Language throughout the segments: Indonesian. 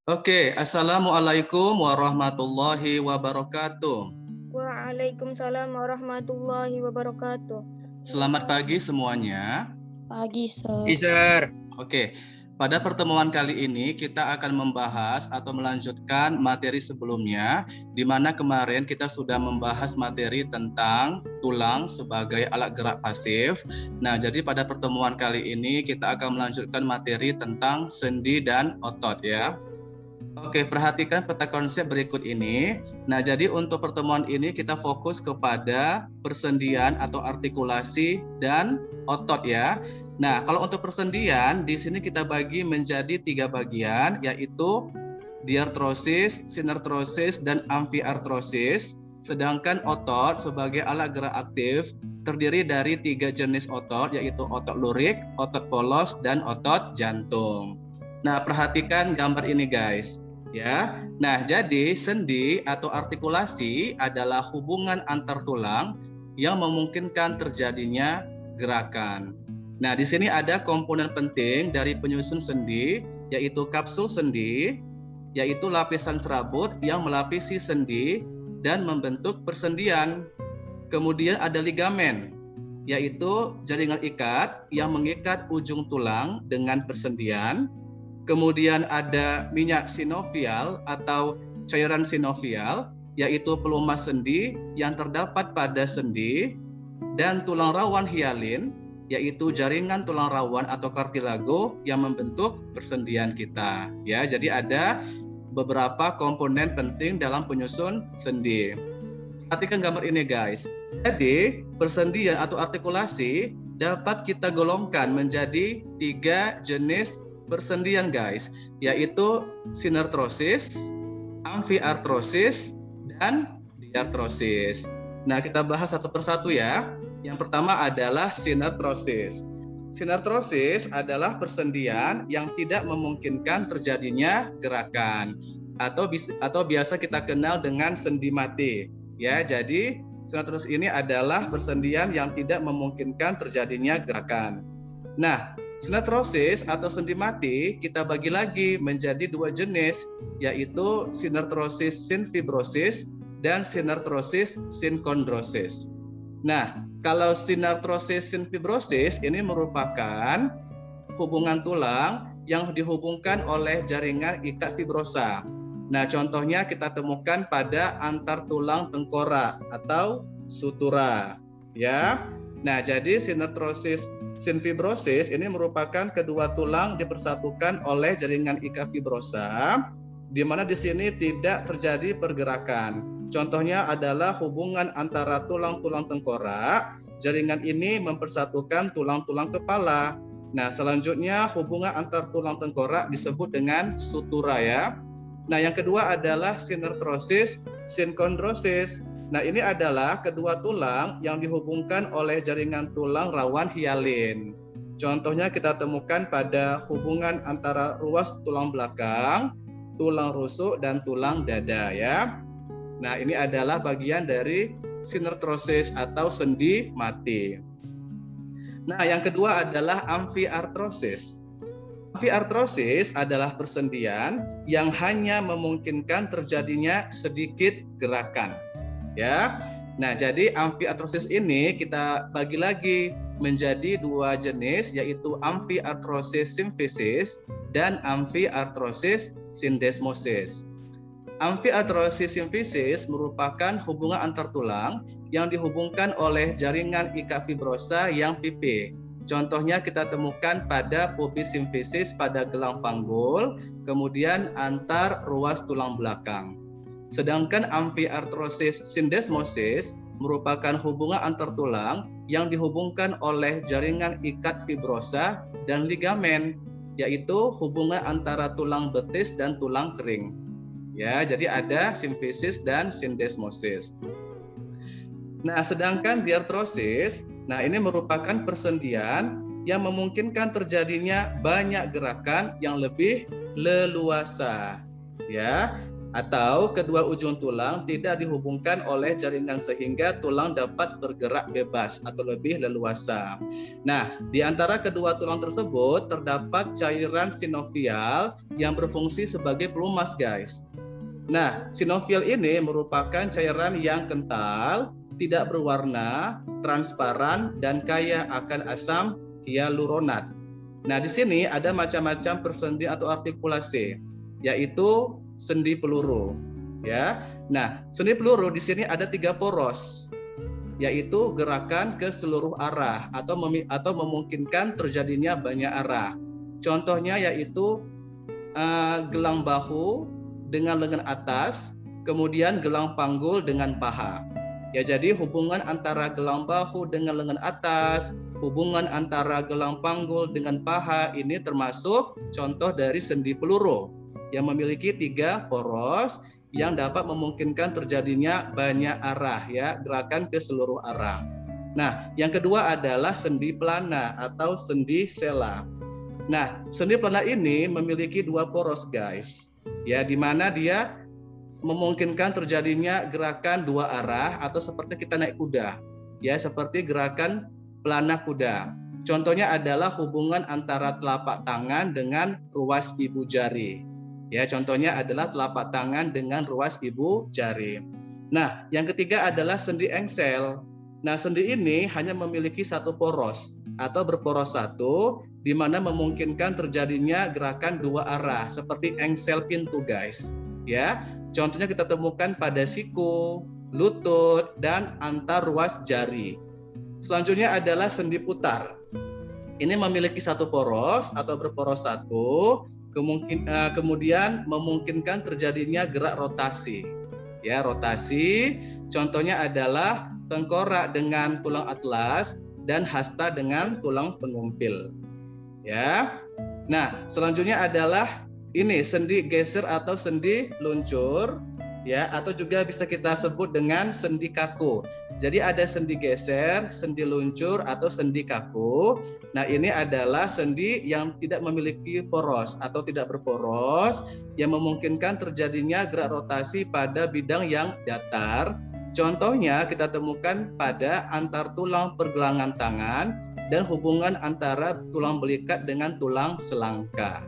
Oke, Assalamualaikum warahmatullahi wabarakatuh. Waalaikumsalam warahmatullahi wabarakatuh. Selamat pagi semuanya. Pagi, Sir. Sir. Oke, pada pertemuan kali ini kita akan membahas atau melanjutkan materi sebelumnya, di mana kemarin kita sudah membahas materi tentang tulang sebagai alat gerak pasif. Nah, jadi pada pertemuan kali ini kita akan melanjutkan materi tentang sendi dan otot ya. Oke, perhatikan peta konsep berikut ini. Nah, jadi untuk pertemuan ini kita fokus kepada persendian atau artikulasi dan otot ya. Nah, kalau untuk persendian, di sini kita bagi menjadi 3 bagian, yaitu diartrosis, sinertrosis, dan amfiartrosis. Sedangkan otot sebagai alat gerak aktif terdiri dari 3 jenis otot, yaitu otot lurik, otot polos, dan otot jantung. Nah, perhatikan gambar ini guys. Ya. Nah, jadi sendi atau artikulasi adalah hubungan antar tulang yang memungkinkan terjadinya gerakan. Nah, di sini ada komponen penting dari penyusun sendi, yaitu kapsul sendi, yaitu lapisan serabut yang melapisi sendi dan membentuk persendian. Kemudian ada ligamen, yaitu jaringan ikat yang mengikat ujung tulang dengan persendian. Kemudian ada minyak sinovial atau cairan sinovial, yaitu pelumas sendi yang terdapat pada sendi, dan tulang rawan hialin, yaitu jaringan tulang rawan atau kartilago yang membentuk persendian kita. Ya, jadi ada beberapa komponen penting dalam penyusun sendi. Perhatikan gambar ini guys. Jadi persendian atau artikulasi dapat kita golongkan menjadi 3 jenis persendian guys, yaitu sinertrosis, amfiartrosis, dan diartrosis. Nah, kita bahas satu persatu ya. Yang pertama adalah sinertrosis. Sinertrosis adalah persendian yang tidak memungkinkan terjadinya gerakan atau biasa kita kenal dengan sendi mati. Ya, jadi sinertrosis ini adalah persendian yang tidak memungkinkan terjadinya gerakan. Nah, sinertrosis atau sendi mati kita bagi lagi menjadi 2 jenis, yaitu sinertrosis sinfibrosis dan sinertrosis sinkondrosis. Nah, kalau sinertrosis sinfibrosis ini merupakan hubungan tulang yang dihubungkan oleh jaringan ikat fibrosa. Nah, contohnya kita temukan pada antar tulang tengkorak atau sutura, ya. Nah, jadi sinertrosis sinfibrosis ini merupakan kedua tulang dipersatukan oleh jaringan ikat fibrosa, di mana di sini tidak terjadi pergerakan. Contohnya adalah hubungan antara tulang-tulang tengkorak. Jaringan ini mempersatukan tulang-tulang kepala. Nah, selanjutnya hubungan antar tulang tengkorak disebut dengan sutura ya. Nah, yang kedua adalah sinertrosis sinkondrosis. Nah, ini adalah kedua tulang yang dihubungkan oleh jaringan tulang rawan hialin. Contohnya kita temukan pada hubungan antara ruas tulang belakang, tulang rusuk, dan tulang dada ya. Nah, ini adalah bagian dari sinertrosis atau sendi mati. Nah, yang kedua adalah amfiartrosis. Amfiartrosis adalah persendian yang hanya memungkinkan terjadinya sedikit gerakan. Ya. Nah, jadi amfiartrosis ini kita bagi lagi menjadi 2 jenis, yaitu amfiartrosis simfisis dan amfiartrosis syndesmosis. Amfiartrosis simfisis merupakan hubungan antar tulang yang dihubungkan oleh jaringan ikat fibrosa yang pipih. Contohnya kita temukan pada pubis simfisis pada gelang panggul, kemudian antar ruas tulang belakang. Sedangkan amfiartrosis syndesmosis merupakan hubungan antar tulang yang dihubungkan oleh jaringan ikat fibrosa dan ligamen, yaitu hubungan antara tulang betis dan tulang kering. Ya, jadi ada simfisis dan syndesmosis. Nah, sedangkan diartrosis, nah ini merupakan persendian yang memungkinkan terjadinya banyak gerakan yang lebih leluasa. Ya. atau kedua ujung tulang tidak dihubungkan oleh jaringan sehingga tulang dapat bergerak bebas atau lebih leluasa. Nah, di antara kedua tulang tersebut terdapat cairan sinovial yang berfungsi sebagai pelumas, guys. Nah, sinovial ini merupakan cairan yang kental, tidak berwarna, transparan, dan kaya akan asam hyaluronat. Nah, di sini ada macam-macam persendian atau artikulasi, yaitu sendi peluru, ya. Nah, sendi peluru di sini ada 3 poros, yaitu gerakan ke seluruh arah atau memungkinkan terjadinya banyak arah. Contohnya yaitu gelang bahu dengan lengan atas, kemudian gelang panggul dengan paha. Ya, jadi hubungan antara gelang bahu dengan lengan atas, hubungan antara gelang panggul dengan paha ini termasuk contoh dari sendi peluru yang memiliki 3 poros yang dapat memungkinkan terjadinya banyak arah, ya, gerakan ke seluruh arah. Nah, yang kedua adalah sendi pelana atau sendi sela. Nah, sendi pelana ini memiliki 2 poros, guys, ya, di mana dia memungkinkan terjadinya gerakan 2 arah atau seperti kita naik kuda, ya, seperti gerakan pelana kuda. Contohnya adalah hubungan antara telapak tangan dengan ruas ibu jari. Ya, contohnya adalah telapak tangan dengan ruas ibu jari. Nah, yang ketiga adalah sendi engsel. Nah, sendi ini hanya memiliki 1 poros atau berporos 1, di mana memungkinkan terjadinya gerakan 2 arah seperti engsel pintu, guys. Ya, contohnya kita temukan pada siku, lutut, dan antar ruas jari. Selanjutnya adalah sendi putar. Ini memiliki 1 poros atau berporos 1, kemudian memungkinkan terjadinya gerak rotasi. Ya, rotasi. Contohnya adalah tengkorak dengan tulang atlas dan hasta dengan tulang pengumpil. Ya. Nah, selanjutnya adalah ini sendi geser atau sendi luncur, ya, atau juga bisa kita sebut dengan sendi kaku. Jadi ada sendi geser, sendi luncur, atau sendi kaku. Nah, ini adalah sendi yang tidak memiliki poros atau tidak berporos, yang memungkinkan terjadinya gerak rotasi pada bidang yang datar. Contohnya kita temukan pada antar tulang pergelangan tangan dan hubungan antara tulang belikat dengan tulang selangka.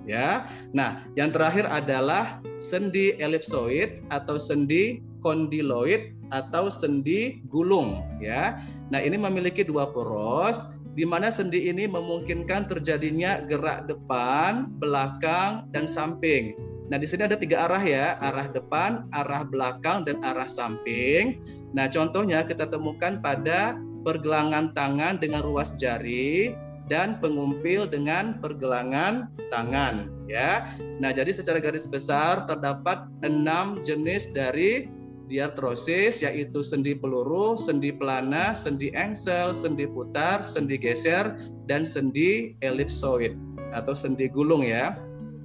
Ya. Nah, yang terakhir adalah sendi elipsoid atau sendi kondiloid atau sendi gulung, ya. Nah, ini memiliki 2 poros di mana sendi ini memungkinkan terjadinya gerak depan, belakang, dan samping. Nah, di sini ada 3 arah, ya, arah depan, arah belakang, dan arah samping. Nah, contohnya kita temukan pada pergelangan tangan dengan ruas jari dan pengumpil dengan pergelangan tangan, ya. Nah, jadi secara garis besar terdapat 6 jenis dari diartrosis, yaitu sendi peluru, sendi pelana, sendi engsel, sendi putar, sendi geser, dan sendi elipsoid atau sendi gulung, ya.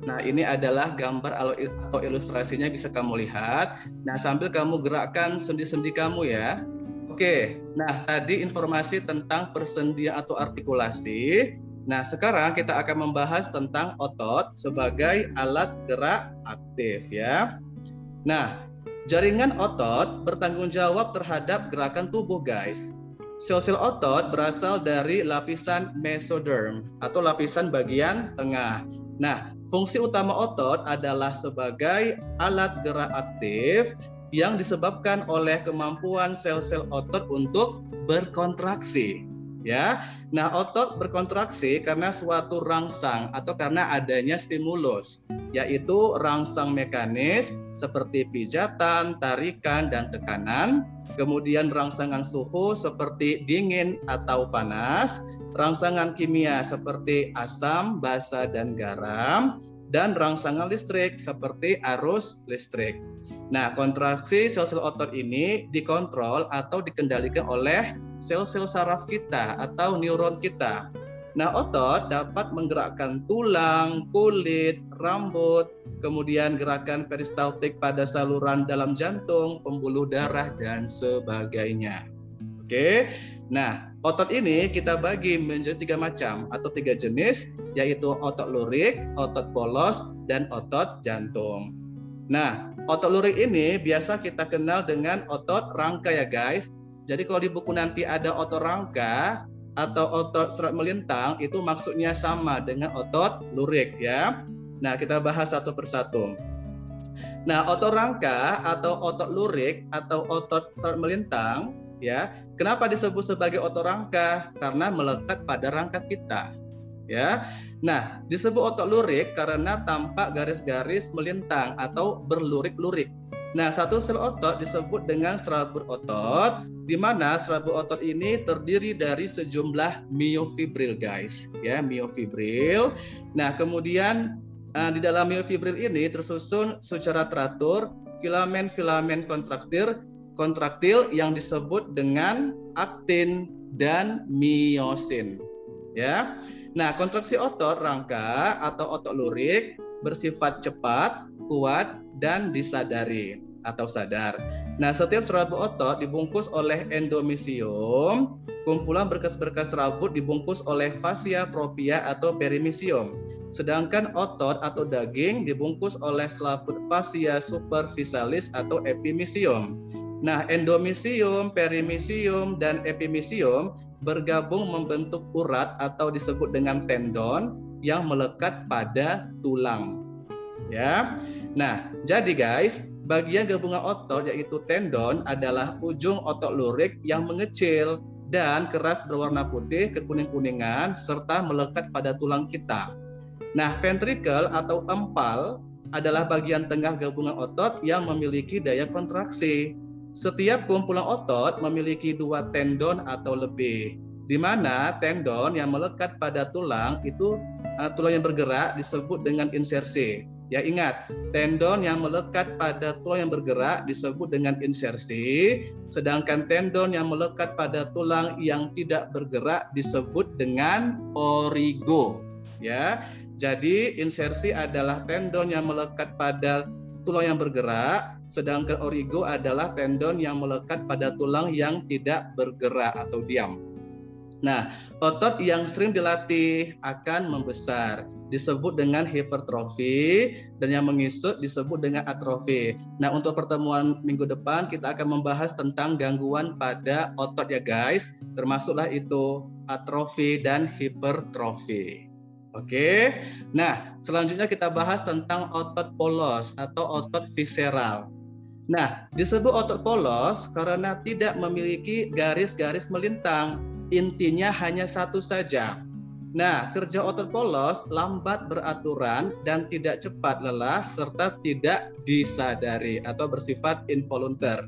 Nah, ini adalah gambar atau ilustrasinya bisa kamu lihat. Nah, sambil kamu gerakkan sendi-sendi kamu, ya. Oke, nah tadi informasi tentang persendian atau artikulasi. Nah, sekarang kita akan membahas tentang otot sebagai alat gerak aktif, ya. Nah, jaringan otot bertanggung jawab terhadap gerakan tubuh, guys. Sel-sel otot berasal dari lapisan mesoderm atau lapisan bagian tengah. Nah, fungsi utama otot adalah sebagai alat gerak aktif yang disebabkan oleh kemampuan sel-sel otot untuk berkontraksi, ya. Nah, otot berkontraksi karena suatu rangsang atau karena adanya stimulus, yaitu rangsang mekanis seperti pijatan, tarikan, dan tekanan, kemudian rangsangan suhu seperti dingin atau panas, rangsangan kimia seperti asam, basa, dan garam, dan rangsangan listrik seperti arus listrik. Nah, kontraksi sel-sel otot ini dikontrol atau dikendalikan oleh sel-sel saraf kita atau neuron kita. Nah, otot dapat menggerakkan tulang, kulit, rambut, kemudian gerakan peristaltik pada saluran dalam jantung, pembuluh darah, dan sebagainya. Oke. Nah, otot ini kita bagi menjadi 3 macam atau 3 jenis, yaitu otot lurik, otot polos, dan otot jantung. Nah, otot lurik ini biasa kita kenal dengan otot rangka ya guys. Jadi kalau di buku nanti ada otot rangka atau otot serat melintang, itu maksudnya sama dengan otot lurik ya. Nah, kita bahas satu persatu. Nah, otot rangka atau otot lurik atau otot serat melintang ya, kenapa disebut sebagai otot rangka? Karena melekat pada rangka kita. Ya. Nah, disebut otot lurik karena tampak garis-garis melintang atau berlurik-lurik. Nah, satu sel otot disebut dengan serabut otot, di mana serabut otot ini terdiri dari sejumlah miofibril, guys. Ya, miofibril. Nah, kemudian di dalam miofibril ini tersusun secara teratur filamen-filamen kontraktil yang disebut dengan aktin dan miosin. Ya. Nah, kontraksi otot rangka atau otot lurik bersifat cepat, kuat, dan disadari atau sadar. Nah, setiap serabut otot dibungkus oleh endomisium, kumpulan berkas-berkas serabut dibungkus oleh fascia propria atau perimisium. Sedangkan otot atau daging dibungkus oleh selaput fascia superficialis atau epimisium. Nah, endomisium, perimisium, dan epimisium bergabung membentuk urat atau disebut dengan tendon yang melekat pada tulang. Ya. Nah, jadi guys, bagian gabungan otot yaitu tendon adalah ujung otot lurik yang mengecil dan keras berwarna putih kekuning-kuningan serta melekat pada tulang kita. Nah, ventricle atau empal adalah bagian tengah gabungan otot yang memiliki daya kontraksi. Setiap kumpulan otot memiliki 2 tendon atau lebih, di mana tendon yang melekat pada tulang itu tulang yang bergerak disebut dengan insersi. Ya, ingat, tendon yang melekat pada tulang yang bergerak disebut dengan insersi, sedangkan tendon yang melekat pada tulang yang tidak bergerak disebut dengan origo. Ya, jadi insersi adalah tendon yang melekat pada tulang yang bergerak, sedangkan origo adalah tendon yang melekat pada tulang yang tidak bergerak atau diam. Nah, otot yang sering dilatih akan membesar, disebut dengan hipertrofi, dan yang mengisut disebut dengan atrofi. Nah, untuk pertemuan minggu depan kita akan membahas tentang gangguan pada otot ya guys, termasuklah itu atrofi dan hipertrofi. Oke, nah selanjutnya kita bahas tentang otot polos atau otot visceral. Nah, disebut otot polos karena tidak memiliki garis-garis melintang, intinya hanya satu saja. Nah, kerja otot polos lambat beraturan dan tidak cepat lelah serta tidak disadari atau bersifat involunter.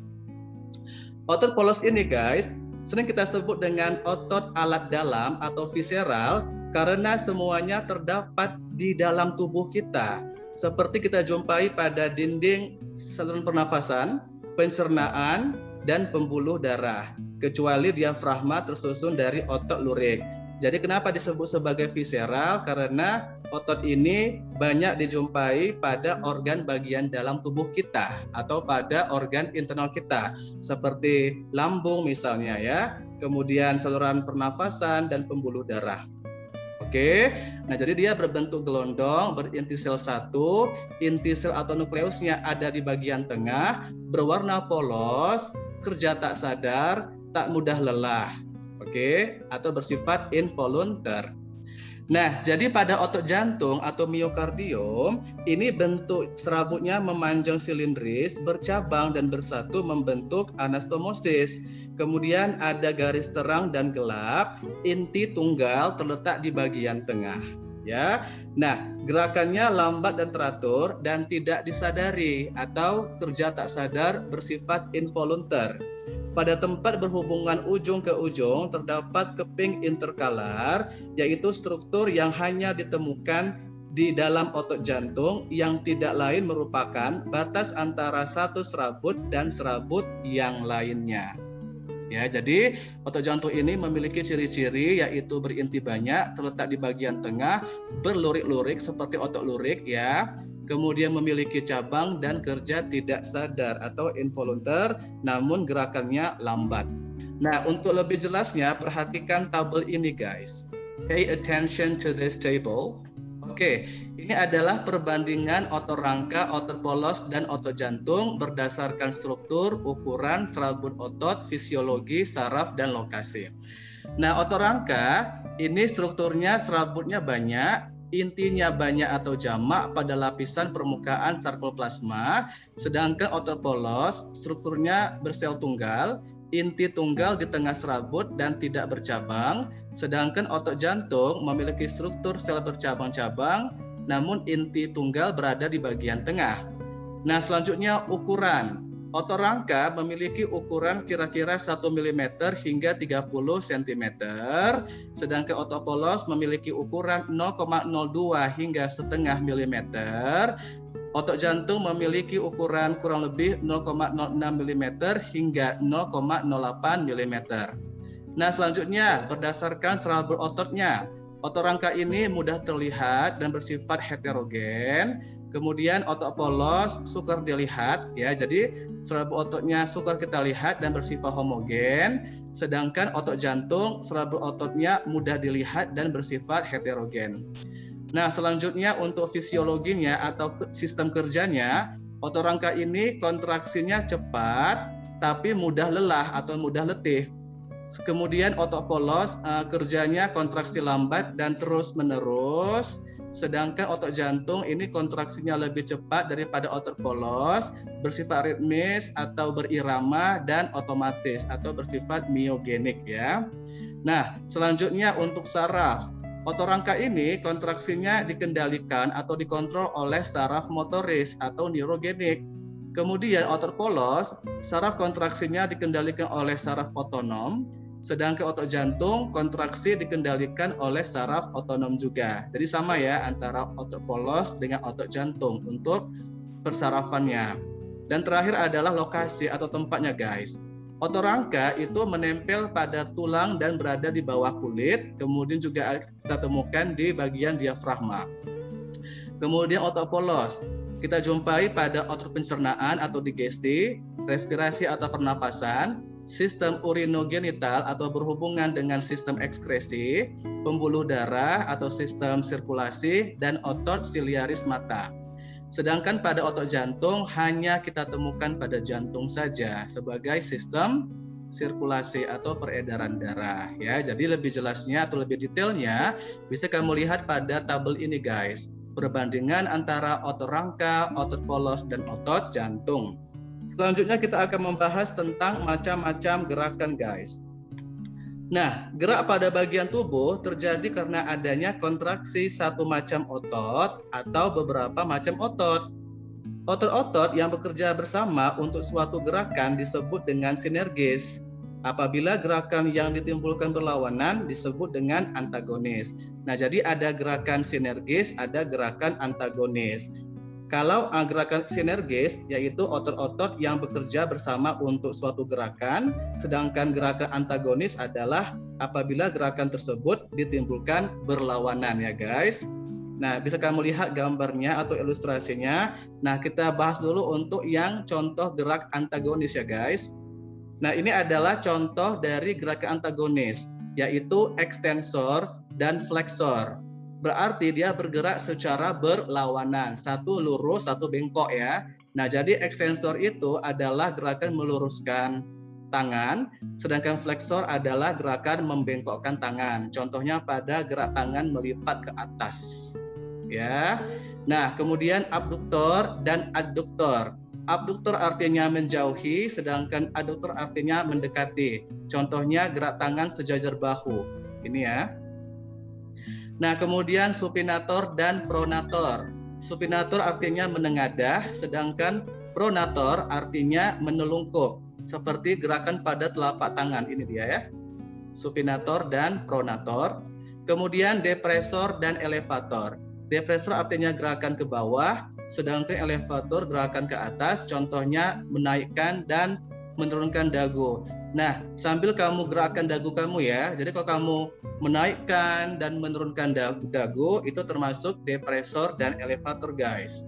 Otot polos ini guys, sering kita sebut dengan otot alat dalam atau visceral karena semuanya terdapat di dalam tubuh kita, seperti kita jumpai pada dinding saluran pernafasan, pencernaan, dan pembuluh darah, kecuali diafragma tersusun dari otot lurik. Jadi kenapa disebut sebagai visceral? Karena otot ini banyak dijumpai pada organ bagian dalam tubuh kita atau pada organ internal kita, seperti lambung misalnya ya, kemudian saluran pernafasan dan pembuluh darah. Oke, nah jadi dia berbentuk gelondong, berinti sel 1, inti sel atau nukleusnya ada di bagian tengah, berwarna polos, kerja tak sadar, tak mudah lelah, oke, atau bersifat involunter. Nah, jadi pada otot jantung atau miokardium, ini bentuk serabutnya memanjang silindris, bercabang dan bersatu membentuk anastomosis. Kemudian ada garis terang dan gelap, inti tunggal terletak di bagian tengah. Ya, nah gerakannya lambat dan teratur dan tidak disadari atau kerja tak sadar bersifat involunter. Pada tempat berhubungan ujung ke ujung terdapat keping interkalar, yaitu struktur yang hanya ditemukan di dalam otot jantung yang tidak lain merupakan batas antara satu serabut dan serabut yang lainnya. Ya, jadi otot jantung ini memiliki ciri-ciri yaitu berinti banyak, terletak di bagian tengah, berlurik-lurik seperti otot lurik ya. Kemudian memiliki cabang dan kerja tidak sadar atau involunter, namun gerakannya lambat. Nah, untuk lebih jelasnya perhatikan tabel ini guys. Pay attention to this table. Oke, ini adalah perbandingan otot rangka, otot polos, dan otot jantung berdasarkan struktur, ukuran, serabut otot, fisiologi, saraf, dan lokasi. Nah, otot rangka ini strukturnya serabutnya banyak, intinya banyak atau jamak pada lapisan permukaan sarkoplasma, sedangkan otot polos strukturnya bersel tunggal, inti tunggal di tengah serabut dan tidak bercabang, sedangkan otot jantung memiliki struktur sel bercabang-cabang, namun inti tunggal berada di bagian tengah. Nah, selanjutnya ukuran. Otot rangka memiliki ukuran kira-kira 1 mm hingga 30 cm, sedangkan otot polos memiliki ukuran 0,02 hingga setengah mm. Otot jantung memiliki ukuran kurang lebih 0,06 mm hingga 0,08 mm. Nah, selanjutnya berdasarkan serabut ototnya. Otot rangka ini mudah terlihat dan bersifat heterogen. Kemudian otot polos sukar dilihat ya. Jadi serabut ototnya sukar kita lihat dan bersifat homogen. Sedangkan otot jantung serabut ototnya mudah dilihat dan bersifat heterogen. Nah, selanjutnya untuk fisiologinya atau sistem kerjanya, otot rangka ini kontraksinya cepat tapi mudah lelah atau mudah letih. Kemudian otot polos kerjanya kontraksi lambat dan terus-menerus, sedangkan otot jantung ini kontraksinya lebih cepat daripada otot polos, bersifat ritmis atau berirama dan otomatis atau bersifat miogenik ya. Nah, selanjutnya untuk saraf. Otot rangka ini kontraksinya dikendalikan atau dikontrol oleh saraf motoris atau neurogenik. Kemudian otot polos, saraf kontraksinya dikendalikan oleh saraf otonom, sedangkan otot jantung kontraksi dikendalikan oleh saraf otonom juga. Jadi sama ya antara otot polos dengan otot jantung untuk persarafannya. Dan terakhir adalah lokasi atau tempatnya guys. Otot rangka itu menempel pada tulang dan berada di bawah kulit, kemudian juga kita temukan di bagian diafragma. Kemudian otot polos, kita jumpai pada otot pencernaan atau digesti, respirasi atau pernafasan, sistem urinogenital atau berhubungan dengan sistem ekskresi, pembuluh darah atau sistem sirkulasi, dan otot siliaris mata. Sedangkan pada otot jantung hanya kita temukan pada jantung saja sebagai sistem sirkulasi atau peredaran darah ya. Jadi lebih jelasnya atau lebih detailnya bisa kamu lihat pada tabel ini guys. Perbandingan antara otot rangka, otot polos, dan otot jantung. Selanjutnya kita akan membahas tentang macam-macam gerakan guys. Nah, gerak pada bagian tubuh terjadi karena adanya kontraksi satu macam otot atau beberapa macam otot. Otot-otot yang bekerja bersama untuk suatu gerakan disebut dengan sinergis. Apabila gerakan yang ditimbulkan berlawanan disebut dengan antagonis. Nah, jadi ada gerakan sinergis, ada gerakan antagonis. Kalau gerakan sinergis yaitu otot-otot yang bekerja bersama untuk suatu gerakan, sedangkan gerakan antagonis adalah apabila gerakan tersebut ditimbulkan berlawanan ya guys. Nah, bisa kamu lihat gambarnya atau ilustrasinya. Nah, kita bahas dulu untuk yang contoh gerak antagonis ya guys. Nah, ini adalah contoh dari gerakan antagonis yaitu ekstensor dan fleksor. Berarti dia bergerak secara berlawanan, satu lurus, satu bengkok ya. Nah, jadi ekstensor itu adalah gerakan meluruskan tangan, sedangkan fleksor adalah gerakan membengkokkan tangan. Contohnya pada gerak tangan melipat ke atas. Ya. Nah, kemudian abduktor dan adduktor. Abduktor artinya menjauhi, sedangkan adduktor artinya mendekati. Contohnya gerak tangan sejajar bahu. Ini ya. Nah, kemudian supinator dan pronator. Supinator artinya menengadah, sedangkan pronator artinya menelungkup, seperti gerakan pada telapak tangan. Ini dia ya, supinator dan pronator. Kemudian depresor dan elevator. Depresor artinya gerakan ke bawah, sedangkan elevator gerakan ke atas, contohnya menaikkan dan menurunkan dagu. Nah, sambil kamu gerakkan dagu kamu ya. Jadi kalau kamu menaikkan dan menurunkan dagu itu termasuk depresor dan elevator guys.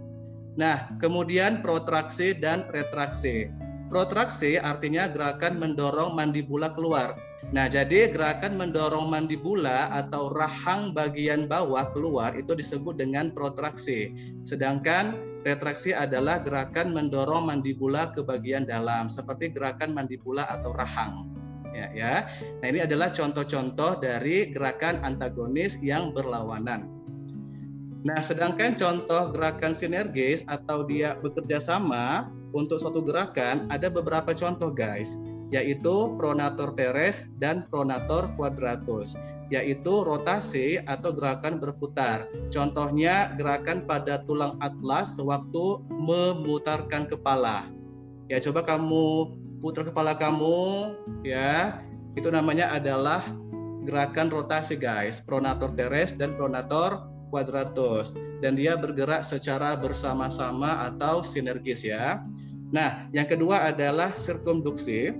Nah, kemudian protraksi dan retraksi. Protraksi artinya gerakan mendorong mandibula keluar. Nah, jadi gerakan mendorong mandibula atau rahang bagian bawah keluar itu disebut dengan protraksi. Sedangkan retraksi adalah gerakan mendorong mandibula ke bagian dalam, seperti gerakan mandibula atau rahang. Ya. Nah, ini adalah contoh-contoh dari gerakan antagonis yang berlawanan. Nah, sedangkan contoh gerakan sinergis atau dia bekerja sama untuk suatu gerakan ada beberapa contoh, guys, yaitu pronator teres dan pronator quadratus, yaitu rotasi atau gerakan berputar. Contohnya gerakan pada tulang atlas sewaktu memutarkan kepala. Ya, coba kamu putar kepala kamu, ya. Itu namanya adalah gerakan rotasi, guys, pronator teres dan pronator quadratus, dan dia bergerak secara bersama-sama atau sinergis, ya. Nah, yang kedua adalah sirkumduksi.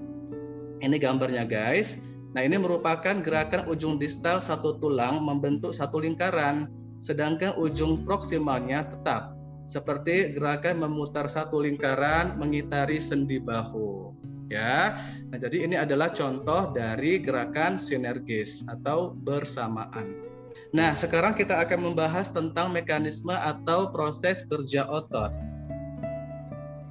Ini gambarnya, guys. Nah, ini merupakan gerakan ujung distal satu tulang membentuk satu lingkaran, sedangkan ujung proksimalnya tetap, seperti gerakan memutar satu lingkaran mengitari sendi bahu, ya. Nah, jadi ini adalah contoh dari gerakan sinergis atau bersamaan. Nah, sekarang kita akan membahas tentang mekanisme atau proses kerja otot.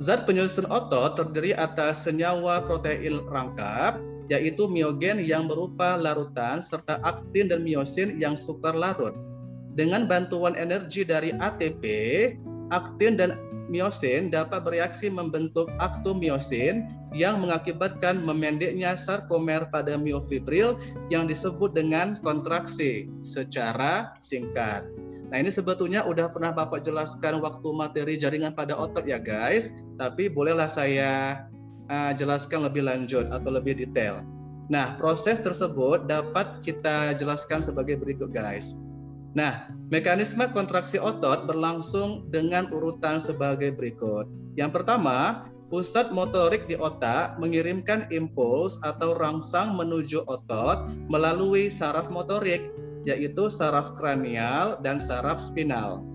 Zat penyusun otot terdiri atas senyawa protein rangkap, yaitu miogen yang berupa larutan, serta aktin dan miosin yang sukar larut. Dengan bantuan energi dari ATP, aktin dan miosin dapat bereaksi membentuk aktomiosin yang mengakibatkan memendeknya sarkomer pada miofibril yang disebut dengan kontraksi secara singkat. Nah, ini sebetulnya udah pernah Bapak jelaskan waktu materi jaringan pada otot, ya, guys, tapi bolehlah saya jelaskan lebih lanjut atau lebih detail. Nah, proses tersebut dapat kita jelaskan sebagai berikut, guys. Nah, mekanisme kontraksi otot berlangsung dengan urutan sebagai berikut. Yang pertama, pusat motorik di otak mengirimkan impuls atau rangsang menuju otot melalui saraf motorik, yaitu saraf kranial dan saraf spinal.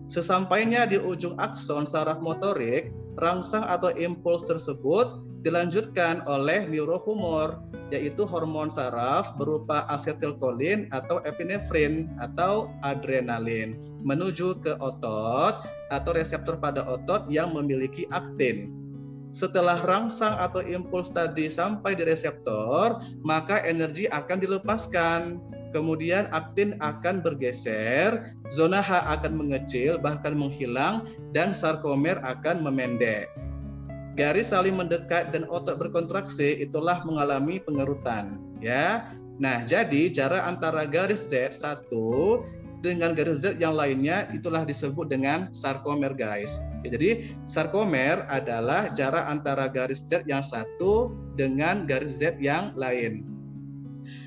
Sesampainya di ujung akson saraf motorik, rangsang atau impuls tersebut dilanjutkan oleh neurohumor, yaitu hormon saraf berupa asetilkolin atau epinefrin atau adrenalin menuju ke otot atau reseptor pada otot yang memiliki aktin. Setelah rangsang atau impuls tadi sampai di reseptor, maka energi akan dilepaskan. Kemudian aktin akan bergeser, zona H akan mengecil bahkan menghilang, dan sarkomer akan memendek. Garis saling mendekat dan otot berkontraksi itulah mengalami pengerutan, ya. Nah, jadi jarak antara garis Z1 dengan garis Z yang lainnya itulah disebut dengan sarkomer, guys. Ya, jadi sarkomer adalah jarak antara garis Z yang satu dengan garis Z yang lain.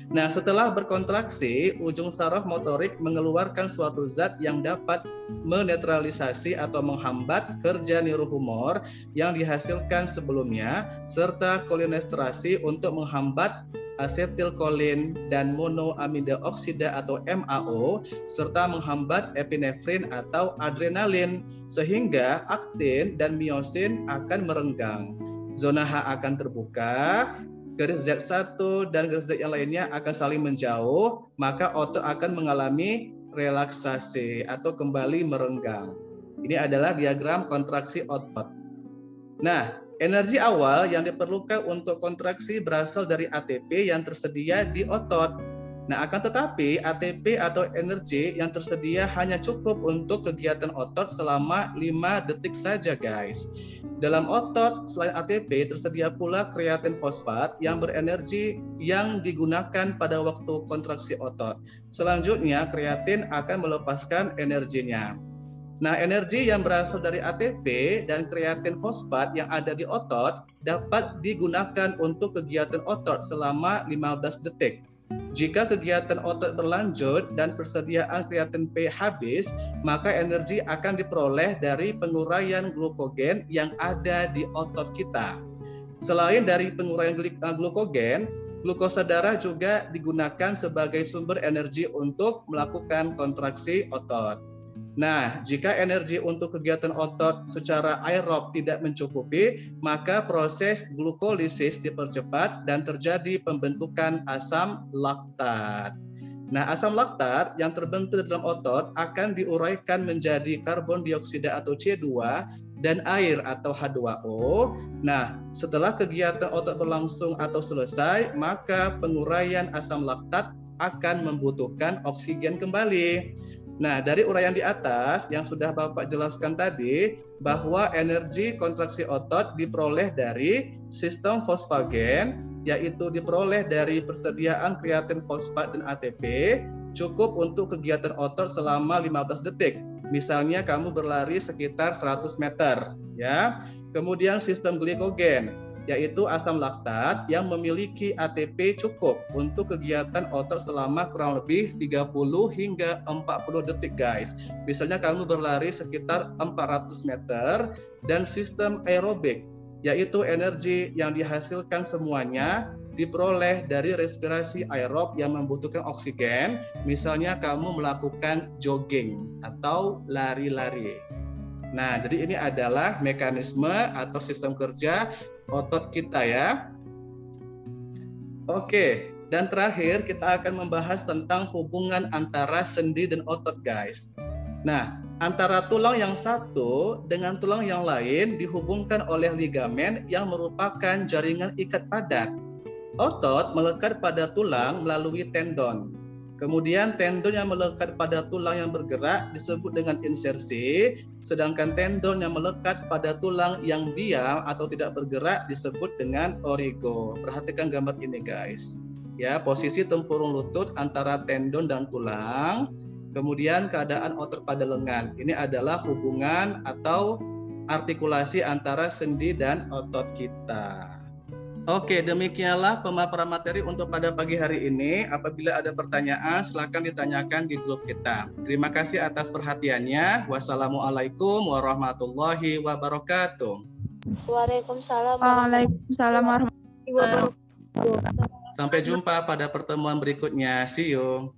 Nah, setelah berkontraksi, ujung saraf motorik mengeluarkan suatu zat yang dapat menetralisasi atau menghambat kerja neurohumor yang dihasilkan sebelumnya, serta kolinesterase untuk menghambat asetilkolin dan monoamida oksida atau MAO, serta menghambat epinefrin atau adrenalin, sehingga aktin dan miosin akan merenggang. Zona H akan terbuka, garis Z1 dan garis Z yang lainnya akan saling menjauh, maka otot akan mengalami relaksasi atau kembali merenggang. Ini adalah diagram kontraksi otot. Nah, energi awal yang diperlukan untuk kontraksi berasal dari ATP yang tersedia di otot. Nah, akan tetapi ATP atau energi yang tersedia hanya cukup untuk kegiatan otot selama 5 detik saja, guys. Dalam otot, selain ATP, tersedia pula kreatin fosfat yang berenergi yang digunakan pada waktu kontraksi otot. Selanjutnya, kreatin akan melepaskan energinya. Nah, energi yang berasal dari ATP dan kreatin fosfat yang ada di otot dapat digunakan untuk kegiatan otot selama 15 detik. Jika kegiatan otot berlanjut dan persediaan kreatin P habis, maka energi akan diperoleh dari penguraian glukogen yang ada di otot kita. Selain dari penguraian glukogen, glukosa darah juga digunakan sebagai sumber energi untuk melakukan kontraksi otot. Nah, jika energi untuk kegiatan otot secara aerob tidak mencukupi, maka proses glukolisis dipercepat dan terjadi pembentukan asam laktat. Nah, asam laktat yang terbentuk dalam otot akan diuraikan menjadi karbon dioksida atau C2 dan air atau H2O. Nah, setelah kegiatan otot berlangsung atau selesai, maka penguraian asam laktat akan membutuhkan oksigen kembali. Nah, dari uraian di atas yang sudah Bapak jelaskan tadi, bahwa energi kontraksi otot diperoleh dari sistem fosfagen, yaitu diperoleh dari persediaan kreatin fosfat dan ATP, cukup untuk kegiatan otot selama 15 detik. Misalnya kamu berlari sekitar 100 meter, ya. Kemudian sistem glikogen, yaitu asam laktat yang memiliki ATP cukup untuk kegiatan otot selama kurang lebih 30 hingga 40 detik guys. Misalnya kamu berlari sekitar 400 meter dan sistem aerobik, yaitu energi yang dihasilkan semuanya diperoleh dari respirasi aerob yang membutuhkan oksigen. Misalnya kamu melakukan jogging atau lari-lari. Nah, jadi ini adalah mekanisme atau sistem kerja otot kita ya. Oke, dan terakhir kita akan membahas tentang hubungan antara sendi dan otot guys. Nah, antara tulang yang satu dengan tulang yang lain dihubungkan oleh ligamen yang merupakan jaringan ikat padat. Otot melekat pada tulang melalui tendon. Kemudian tendon yang melekat pada tulang yang bergerak disebut dengan insersi, sedangkan tendon yang melekat pada tulang yang diam atau tidak bergerak disebut dengan origo. Perhatikan gambar ini guys. Ya, posisi tempurung lutut antara tendon dan tulang. Kemudian keadaan otot pada lengan. Ini adalah hubungan atau artikulasi antara sendi dan otot kita. Oke, demikianlah pemaparan materi untuk pada pagi hari ini. Apabila ada pertanyaan, silakan ditanyakan di grup kita. Terima kasih atas perhatiannya. Wassalamualaikum warahmatullahi wabarakatuh. Waalaikumsalam Waalaikumsalam warahmatullahi warahmatullahi wabarakatuh. Sampai jumpa pada pertemuan berikutnya. See you.